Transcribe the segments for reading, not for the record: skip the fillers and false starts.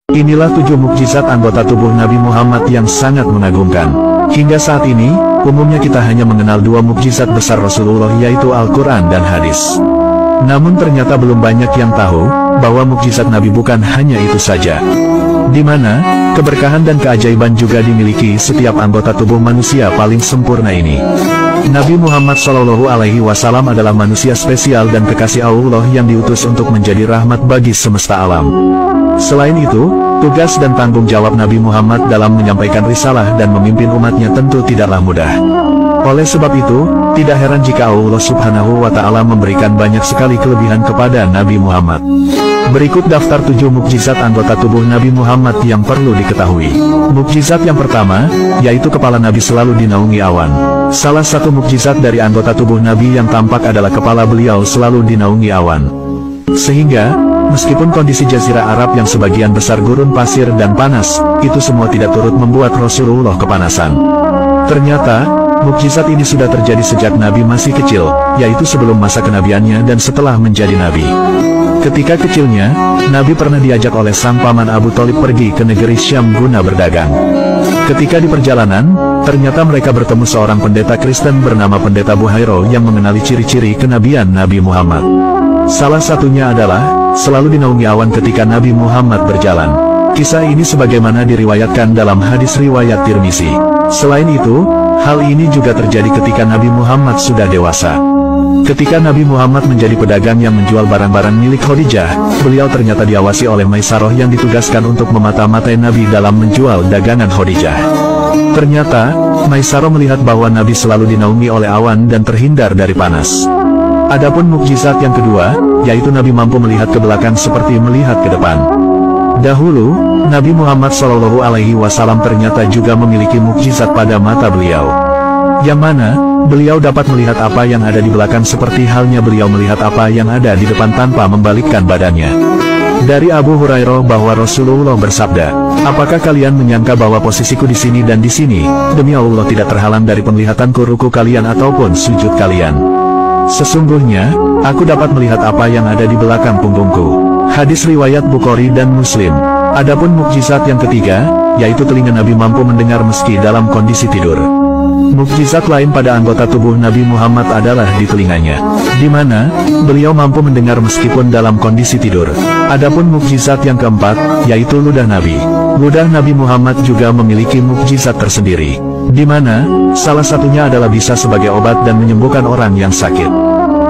Inilah 7 mukjizat anggota tubuh Nabi Muhammad yang sangat mengagumkan. Hingga saat ini, umumnya kita hanya mengenal 2 mukjizat besar Rasulullah, yaitu Al-Quran dan hadis. Namun ternyata belum banyak yang tahu bahwa mukjizat Nabi bukan hanya itu saja, di mana keberkahan dan keajaiban juga dimiliki setiap anggota tubuh manusia paling sempurna ini. Nabi Muhammad SAW adalah manusia spesial dan kekasih Allah yang diutus untuk menjadi rahmat bagi semesta alam. Selain itu, tugas dan tanggung jawab Nabi Muhammad dalam menyampaikan risalah dan memimpin umatnya tentu tidaklah mudah. Oleh sebab itu, tidak heran jika Allah Subhanahu wa Ta'ala memberikan banyak sekali kelebihan kepada Nabi Muhammad. Berikut daftar 7 mukjizat anggota tubuh Nabi Muhammad yang perlu diketahui. Mukjizat yang pertama, yaitu kepala Nabi selalu dinaungi awan. Salah satu mukjizat dari anggota tubuh Nabi yang tampak adalah kepala beliau selalu dinaungi awan. Sehingga, meskipun kondisi Jazirah Arab yang sebagian besar gurun pasir dan panas, itu semua tidak turut membuat Rasulullah kepanasan. Ternyata, mukjizat ini sudah terjadi sejak Nabi masih kecil, yaitu sebelum masa kenabiannya dan setelah menjadi Nabi. Ketika kecilnya, Nabi pernah diajak oleh sang paman Abu Thalib pergi ke negeri Syam guna berdagang. Ketika di perjalanan, ternyata mereka bertemu seorang pendeta Kristen bernama Pendeta Buhairo yang mengenali ciri-ciri kenabian Nabi Muhammad. Salah satunya adalah, selalu dinaungi awan ketika Nabi Muhammad berjalan. Kisah ini sebagaimana diriwayatkan dalam hadis riwayat Tirmizi. Selain itu, hal ini juga terjadi ketika Nabi Muhammad sudah dewasa. Ketika Nabi Muhammad menjadi pedagang yang menjual barang-barang milik Khadijah, beliau ternyata diawasi oleh Maisarah yang ditugaskan untuk memata-matai Nabi dalam menjual dagangan Khadijah. Ternyata, Maisarah melihat bahwa Nabi selalu dinaungi oleh awan dan terhindar dari panas. Adapun mukjizat yang kedua, yaitu Nabi mampu melihat ke belakang seperti melihat ke depan. Dahulu, Nabi Muhammad SAW ternyata juga memiliki mukjizat pada mata beliau, yang mana beliau dapat melihat apa yang ada di belakang seperti halnya beliau melihat apa yang ada di depan tanpa membalikkan badannya. Dari Abu Hurairah bahwa Rasulullah bersabda, "Apakah kalian menyangka bahwa posisiku di sini dan di sini, demi Allah tidak terhalang dari penglihatanku ruku kalian ataupun sujud kalian. Sesungguhnya, aku dapat melihat apa yang ada di belakang punggungku." Hadis riwayat Bukhari dan Muslim. Adapun mukjizat yang ketiga, yaitu telinga Nabi mampu mendengar meski dalam kondisi tidur. Mukjizat lain pada anggota tubuh Nabi Muhammad adalah di telinganya, di mana beliau mampu mendengar meskipun dalam kondisi tidur. Adapun mukjizat yang keempat, yaitu ludah Nabi. Ludah Nabi Muhammad juga memiliki mukjizat tersendiri, di mana salah satunya adalah bisa sebagai obat dan menyembuhkan orang yang sakit.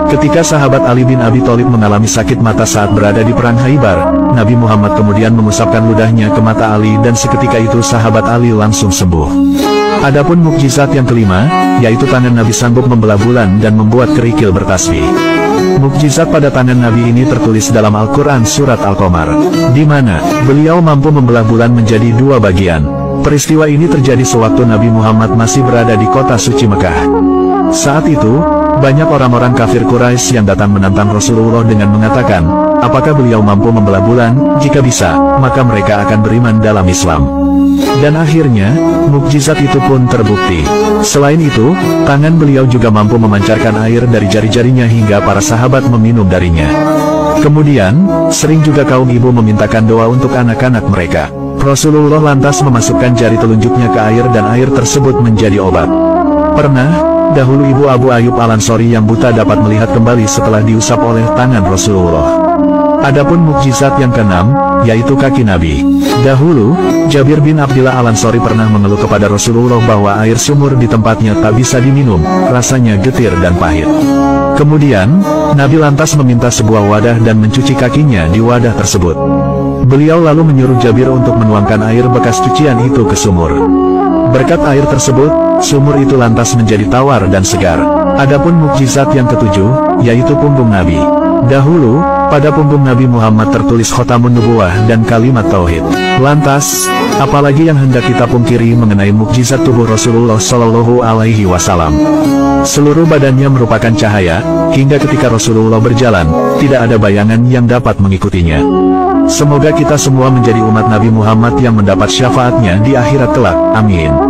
Ketika sahabat Ali bin Abi Thalib mengalami sakit mata saat berada di perang Khaybar, Nabi Muhammad kemudian mengusapkan ludahnya ke mata Ali dan seketika itu sahabat Ali langsung sembuh. Adapun mukjizat yang kelima, yaitu tangan Nabi sanggup membelah bulan dan membuat kerikil bertasbih. Mukjizat pada tangan Nabi ini tertulis dalam Al-Quran surat Al-Qamar, di mana beliau mampu membelah bulan menjadi 2 bagian. Peristiwa ini terjadi sewaktu Nabi Muhammad masih berada di kota suci Mekah. Saat itu, banyak orang-orang kafir Quraisy yang datang menantang Rasulullah dengan mengatakan, apakah beliau mampu membelah bulan? Jika bisa, maka mereka akan beriman dalam Islam. Dan akhirnya, mukjizat itu pun terbukti. Selain itu, tangan beliau juga mampu memancarkan air dari jari-jarinya hingga para sahabat meminum darinya. Kemudian, sering juga kaum ibu memintakan doa untuk anak-anak mereka. Rasulullah lantas memasukkan jari telunjuknya ke air dan air tersebut menjadi obat. Pernah, dahulu ibu Abu Ayyub Al-Ansari yang buta dapat melihat kembali setelah diusap oleh tangan Rasulullah. Adapun mukjizat yang keenam, yaitu kaki Nabi. Dahulu, Jabir bin Abdillah Al-Ansari pernah mengeluh kepada Rasulullah bahwa air sumur di tempatnya tak bisa diminum, rasanya getir dan pahit. Kemudian, Nabi lantas meminta sebuah wadah dan mencuci kakinya di wadah tersebut. Beliau lalu menyuruh Jabir untuk menuangkan air bekas cucian itu ke sumur. Berkat air tersebut, sumur itu lantas menjadi tawar dan segar. Adapun mukjizat yang ketujuh, yaitu punggung Nabi. Dahulu, pada punggung Nabi Muhammad tertulis khotamun nubuwah dan kalimat tauhid. Lantas, apalagi yang hendak kita pungkiri mengenai mukjizat tubuh Rasulullah Shallallahu Alaihi Wasallam? Seluruh badannya merupakan cahaya, hingga ketika Rasulullah berjalan, tidak ada bayangan yang dapat mengikutinya. Semoga kita semua menjadi umat Nabi Muhammad yang mendapat syafaatnya di akhirat kelak. Amin.